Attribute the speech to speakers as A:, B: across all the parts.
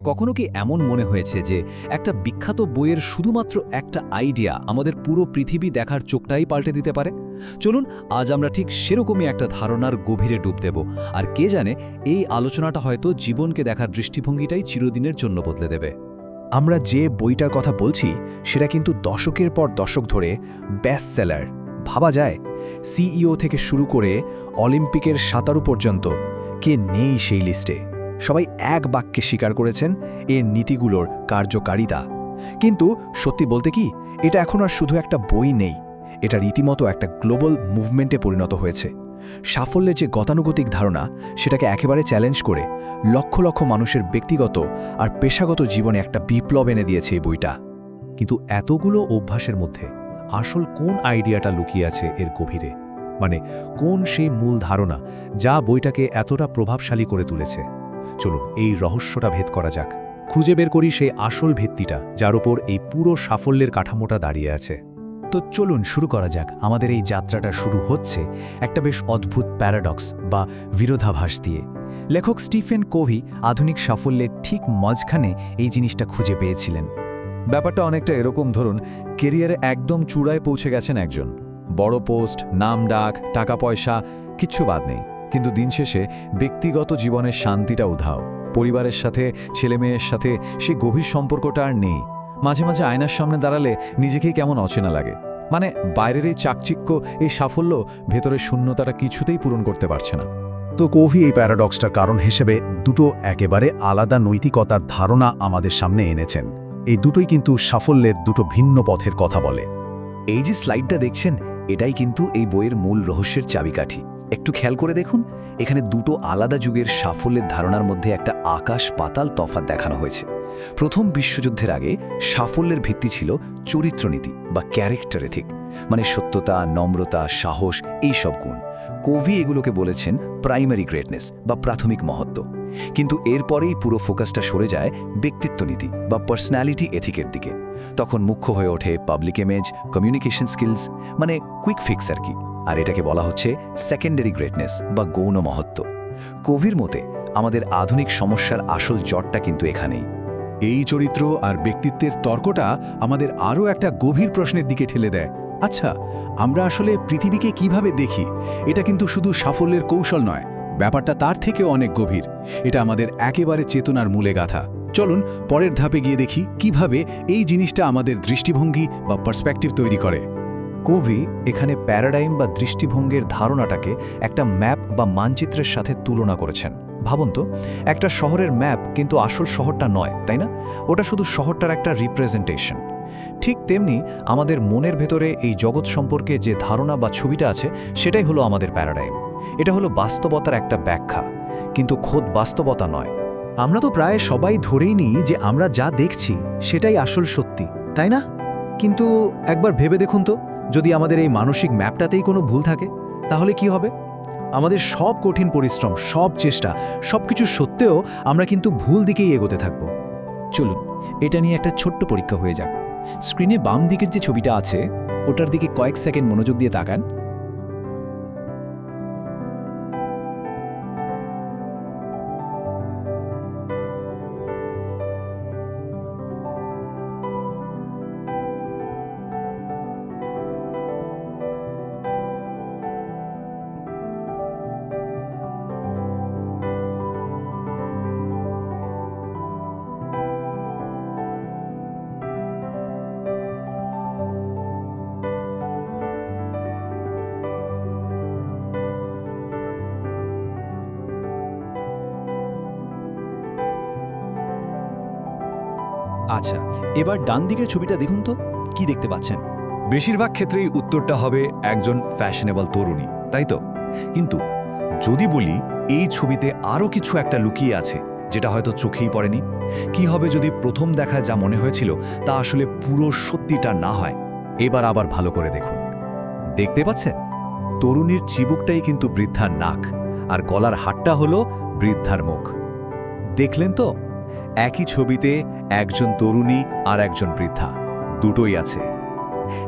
A: কখনো কি এমন মনে হয়েছে যে একটা বিখ্যাত বইয়ের শুধুমাত্র একটা আইডিয়া আমাদের পুরো পৃথিবী দেখার চোখটাই পাল্টে দিতে পারে? চলুন আজ আমরা ঠিক সেরকমই একটা ধারণার গভীরে ডুব দেব। আর কে জানে, এই আলোচনাটা হয়তো জীবনকে দেখার দৃষ্টিভঙ্গিটাই চিরদিনের জন্য বদলে দেবে।
B: আমরা যে বইটার কথা বলছি সেটা কিন্তু দশকের পর দশক ধরে বেস্ট সেলার। ভাবা যায়, সিইও থেকে শুরু করে অলিম্পিকের সাঁতারু পর্যন্ত কে নেই সেই লিস্টে। সবাই এক বাক্যে স্বীকার করেছেন এর নীতিগুলোর কার্যকারিতা। কিন্তু সত্যি বলতে কি, এটা এখন আর শুধু একটা বই নেই, এটা রীতিমতো একটা গ্লোবাল মুভমেন্টে পরিণত হয়েছে। সাফল্যের যে গতানুগতিক ধারণা, সেটাকে একেবারে চ্যালেঞ্জ করে লক্ষ লক্ষ মানুষের ব্যক্তিগত আর পেশাগত জীবনে একটা বিপ্লব এনে দিয়েছে এই বইটা।
C: কিন্তু এতগুলো অভ্যাসের মধ্যে আসল কোন আইডিয়াটা লুকিয়ে আছে এর গভীরে? মানে কোন সেই মূল ধারণা যা বইটাকে এতটা প্রভাবশালী করে তুলেছে? চলুন এই রহস্যটা ভেদ করা যাক, খুঁজে বের করি সেই আসল ভিত্তিটা যার উপর এই পুরো সাফল্যের কাঠামোটা দাঁড়িয়ে আছে।
A: তো চলুন শুরু করা যাক। আমাদের এই যাত্রাটা শুরু হচ্ছে একটা বেশ অদ্ভুত প্যারাডক্স বা বিরোধাভাস দিয়ে। লেখক স্টিফেন কোভি আধুনিক সাফল্যের ঠিক মাঝখানে এই জিনিসটা খুঁজে পেয়েছিলেন।
C: ব্যাপারটা অনেকটা এরকম, ধরুন কেরিয়ারে একদম চূড়ায় পৌঁছে গেছেন একজন, বড় পোস্ট, নাম ডাক, টাকা পয়সা কিচ্ছু বাদ নেই, কিন্তু দিন শেষে ব্যক্তিগত জীবনের শান্তিটা উধাও। পরিবারের সাথে, ছেলেমেয়ের সাথে সেই গভীর সম্পর্কটা আর নেই। মাঝে মাঝে আয়নার সামনে দাঁড়ালে নিজেকেই কেমন অচেনা লাগে। মানে বাইরের এই চাকচিক্য, এই সাফল্য ভেতরের শূন্যতাটা কিছুতেই পূরণ করতে পারছে না।
D: তো কোভি এই প্যারাডক্সটার কারণ হিসেবে দুটো একেবারে আলাদা নৈতিকতার ধারণা আমাদের সামনে এনেছেন। এই দুটোই কিন্তু সাফল্যের দুটো ভিন্ন পথের কথা বলে।
B: এই যে স্লাইডটা দেখছেন, এটাই কিন্তু এই বইয়ের মূল রহস্যের চাবিকাঠি। একটু খেয়াল করে দেখুন, এখানে দুটো আলাদা যুগের সাফল্যের ধারণার মধ্যে একটা আকাশ পাতাল তফাৎ দেখানো হয়েছে। প্রথম বিশ্বযুদ্ধের আগে সাফল্যের ভিত্তি ছিল চরিত্রনীতি বা ক্যারেক্টার এথিক, মানে সত্যতা, নম্রতা, সাহস, এই সব গুণ। কোভি এগুলোকে বলেছেন প্রাইমারি গ্রেটনেস বা প্রাথমিক মহত্ব। কিন্তু এরপরেই পুরো ফোকাসটা সরে যায় ব্যক্তিত্বনীতি বা পার্সোনালিটি এথিকের দিকে। তখন মুখ্য হয়ে ওঠে পাবলিক ইমেজ, কমিউনিকেশন স্কিলস, মানে কুইক ফিক্স আর কি। আর এটাকে বলা হচ্ছে সেকেন্ডারি গ্রেটনেস বা গৌণ মহত্ব। কোভির মতে আমাদের আধুনিক সমস্যার আসল জটটা কিন্তু এখানেই।
D: এই চরিত্র আর ব্যক্তিত্বের তর্কটা আমাদের আরও একটা গভীর প্রশ্নের দিকে ঠেলে দেয়। আচ্ছা, আমরা আসলে পৃথিবীকে কিভাবে দেখি? এটা কিন্তু শুধু সাফল্যের কৌশল নয়, ব্যাপারটা তার থেকেও অনেক গভীর। এটা আমাদের একেবারে চেতনার মূলে গাথা। চলুন পরের ধাপে গিয়ে দেখি কিভাবে এই জিনিসটা আমাদের দৃষ্টিভঙ্গি বা পার্সপেক্টিভ তৈরি করে।
C: কোভি এখানে প্যারাডাইম বা দৃষ্টিভঙ্গির ধারণাটাকে একটা ম্যাপ বা মানচিত্রের সাথে তুলনা করেছেন। ভাবুন তো, একটা শহরের ম্যাপ কিন্তু আসল শহরটা নয়, তাই না? ওটা শুধু শহরটার একটা রিপ্রেজেন্টেশন। ঠিক তেমনি আমাদের মনের ভেতরে এই জগৎ সম্পর্কে যে ধারণা বা ছবিটা আছে, সেটাই হলো আমাদের প্যারাডাইম। এটা হলো বাস্তবতার একটা ব্যাখ্যা, কিন্তু খোদ বাস্তবতা নয়।
E: আমরা তো প্রায় সবাই ধরেই নিই যে আমরা যা দেখছি সেটাই আসল সত্যি, তাই না? কিন্তু একবার ভেবে দেখুন তো, যদি আমাদের এই মানসিক ম্যাপটাতেই কোনো ভুল থাকে, তাহলে কি হবে? আমাদের সব কঠিন পরিশ্রম, সব চেষ্টা, সবকিছু সত্ত্বেও আমরা কিন্তু ভুল দিকেই এগোতে থাকব।
A: চলুন এটা নিয়ে একটা ছোট্ট পরীক্ষা হয়ে যাক। স্ক্রিনে বাম দিকের যে ছবিটা আছে, ওটার দিকে কয়েক সেকেন্ড মনোযোগ দিয়ে তাকান।
E: আচ্ছা, এবার ডান দিকের ছবিটা দেখুন তো, কি দেখতে পাচ্ছেন?
C: বেশিরভাগ ক্ষেত্রেই উত্তরটা হবে একজন ফ্যাশনেবল তরুণী, তাই তো? কিন্তু যদি বলি এই ছবিতে আরও কিছু একটা লুকিয়ে আছে যেটা হয়তো চোখেই পড়েনি, কি হবে যদি প্রথম দেখায় যা মনে হয়েছিল তা আসলে পুরো সত্যিটা না হয়? এবার আবার ভালো করে দেখুন। দেখতে পাচ্ছেন, তরুণীর চিবুকটাই কিন্তু বৃদ্ধার নাক, আর গলার হাটটা হলো বৃদ্ধার মুখ। দেখলেন তো, একই ছবিতে একজন তরুণী আর একজন বৃদ্ধা, দুটোই আছে।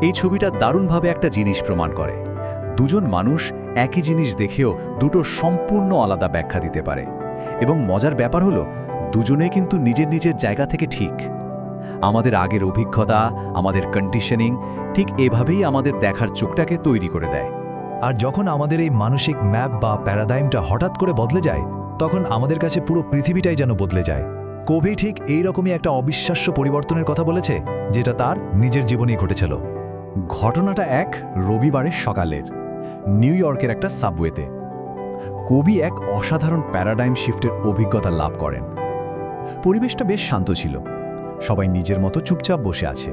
C: এই ছবিটা দারুণভাবে একটা জিনিস প্রমাণ করে, দুজন মানুষ একই জিনিস দেখেও দুটো সম্পূর্ণ আলাদা ব্যাখ্যা দিতে পারে। এবং মজার ব্যাপার হলো, দুজনেই কিন্তু নিজের নিজের জায়গা থেকে ঠিক। আমাদের আগের অভিজ্ঞতা, আমাদের কন্ডিশনিং ঠিক এভাবেই আমাদের দেখার চোখটাকে তৈরি করে দেয়।
F: আর যখন আমাদের এই মানসিক ম্যাপ বা প্যারাডাইমটা হঠাৎ করে বদলে যায়, তখন আমাদের কাছে পুরো পৃথিবীটাই যেন বদলে যায়। কোভি ঠিক এই রকমই একটা অবিশ্বাস্য পরিবর্তনের কথা বলেছে, যেটা তার নিজের জীবনেই ঘটেছিল।
C: ঘটনাটা এক রবিবারের সকালের নিউ ইয়র্কের একটা সাবওয়েতে। কবি এক অসাধারণ প্যারাডাইম শিফটের অভিজ্ঞতা লাভ করেন। পরিবেশটা বেশ শান্ত ছিল, সবাই নিজের মতো চুপচাপ বসে আছে।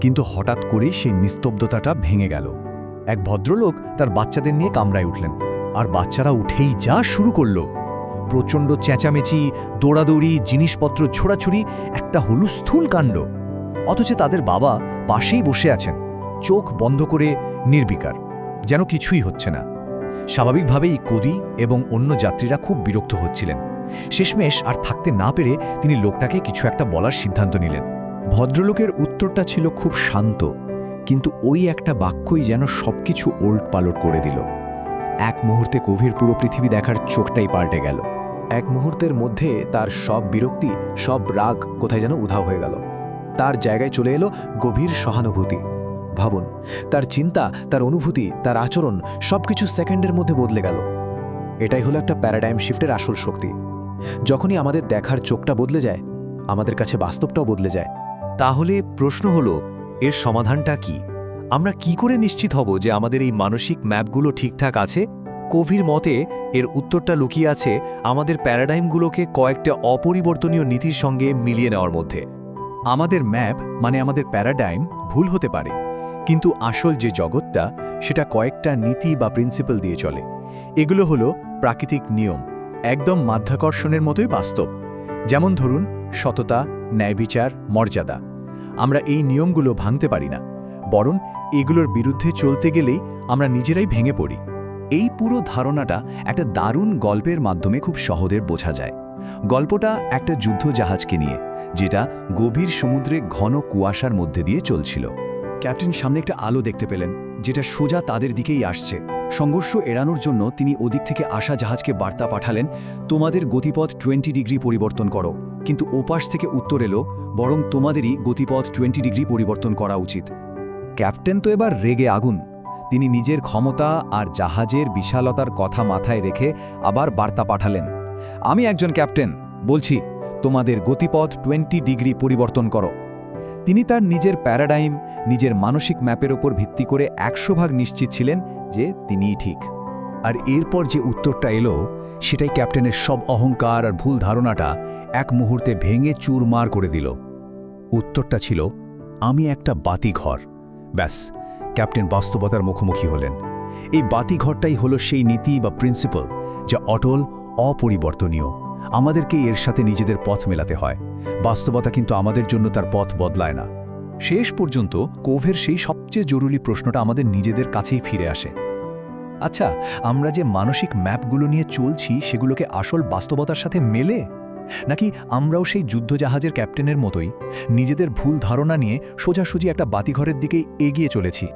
C: কিন্তু হঠাৎ করেই সেই নিস্তব্ধতাটা ভেঙে গেল। এক ভদ্রলোক তার বাচ্চাদের নিয়ে কামরায় উঠলেন, আর বাচ্চারা উঠেই যা শুরু করল, প্রচণ্ড চেঁচামেচি, দৌড়াদৌড়ি, জিনিসপত্র ছোড়াছুড়ি, একটা হুলস্থুল কাণ্ড। অথচ তাদের বাবা পাশেই বসে আছেন, চোখ বন্ধ করে নির্বিকার, যেন কিছুই হচ্ছে না। স্বাভাবিকভাবেই কোদি এবং অন্য যাত্রীরা খুব বিরক্ত হচ্ছিলেন। শেষমেশ আর থাকতে না পেরে তিনি লোকটাকে কিছু একটা বলার সিদ্ধান্ত নিলেন।
B: ভদ্রলোকের উত্তরটা ছিল খুব শান্ত, কিন্তু ওই একটা বাক্যই যেন সবকিছু ওলটপালট করে দিল। এক মুহূর্তে কোভির পুরো পৃথিবী দেখার চোখটাই পাল্টে গেল। এক মুহূর্তের মধ্যে তার সব বিরক্তি, সব রাগ কোথায় যেন উধাও হয়ে গেল। তার জায়গায় চলে এলো গভীর সহানুভূতি। ভাবুন, তার চিন্তা, তার অনুভূতি, তার আচরণ সবকিছু সেকেন্ডের মধ্যে বদলে গেল। এটাই হলো একটা প্যারাডাইম শিফটের আসল শক্তি। যখনই আমাদের দেখার চোখটা বদলে যায়, আমাদের কাছে বাস্তবটাও বদলে যায়।
C: তাহলে প্রশ্ন হলো, এর সমাধানটা কি? আমরা কি করে নিশ্চিত হব যে আমাদের এই মানসিক ম্যাপগুলো ঠিকঠাক আছে? কোভির মতে এর উত্তরটা লুকিয়ে আছে আমাদের প্যারাডাইমগুলোকে কয়েকটা অপরিবর্তনীয় নীতির সঙ্গে মিলিয়ে নেওয়ার মধ্যে। আমাদের ম্যাপ মানে আমাদের প্যারাডাইম ভুল হতে পারে, কিন্তু আসল যে জগৎটা সেটা কয়েকটা নীতি বা প্রিন্সিপাল দিয়ে চলে। এগুলো হলো প্রাকৃতিক নিয়ম, একদম মাধ্যাকর্ষণের মতোই বাস্তব। যেমন ধরুন সততা, ন্যায়বিচার, মর্যাদা। আমরা এই নিয়মগুলো ভাঙতে পারি না, বরং এগুলোর বিরুদ্ধে চলতে গেলেই আমরা নিজেরাই ভেঙে পড়ি। এই পুরো ধারণাটা একটা দারুণ গল্পের মাধ্যমে খুব সহজে বোঝা যায়। গল্পটা একটা যুদ্ধজাহাজকে নিয়ে, যেটা গভীর সমুদ্রে ঘন কুয়াশার মধ্যে দিয়ে চলছিল। ক্যাপ্টেন সামনে একটা আলো দেখতে পেলেন, যেটা সোজা তাদের দিকেই আসছে। সংঘর্ষ এড়ানোর জন্য তিনি ওদিক থেকে আসা জাহাজকে বার্তা পাঠালেন, তোমাদের গতিপথ 20 ডিগ্রি পরিবর্তন করো। কিন্তু ওপাশ থেকে উত্তর এলো, বরং তোমাদেরই গতিপথ 20 ডিগ্রি পরিবর্তন করা উচিত।
A: ক্যাপ্টেন তো এবার রেগে আগুন। তিনি নিজের ক্ষমতা আর জাহাজের বিশালতার কথা মাথায় রেখে আবার বার্তা পাঠালেন, আমি একজন ক্যাপ্টেন, বলছি তোমাদের গতিপথ 20 ডিগ্রি পরিবর্তন করো। তিনি তার নিজের প্যারাডাইম, নিজের মানসিক ম্যাপের ওপর ভিত্তি করে 100% নিশ্চিত ছিলেন যে তিনিই ঠিক।
C: আর এরপর যে উত্তরটা এলো, সেটাই ক্যাপ্টেনের সব অহংকার আর ভুল ধারণাটা এক মুহূর্তে ভেঙে চুরমার করে দিল। উত্তরটা ছিল, আমি একটা বাতিঘর। ব্যাস, ক্যাপ্টেন বাস্তবতার মুখোমুখি হলেন। এই বাতিঘরটাই হলো সেই নীতি বা প্রিন্সিপাল যা অটল, অপরিবর্তনীয়। আমাদেরকে এর সাথে নিজেদের পথ মেলাতে হয়। বাস্তবতা কিন্তু আমাদের জন্য তার পথ বদলায় না। শেষ পর্যন্ত কোভের সেই সবচেয়ে জরুরি প্রশ্নটা আমাদের নিজেদের কাছেই ফিরে আসে। আচ্ছা, আমরা যে মানসিক ম্যাপগুলো নিয়ে চলছি সেগুলোকে আসল বাস্তবতার সাথে মেলে? নাকি আমরাও সেই যুদ্ধজাহাজের ক্যাপ্টেনের মতোই নিজেদের ভুল ধারণা নিয়ে সোজাসুজি একটা বাতিঘরের দিকেই এগিয়ে চলেছি?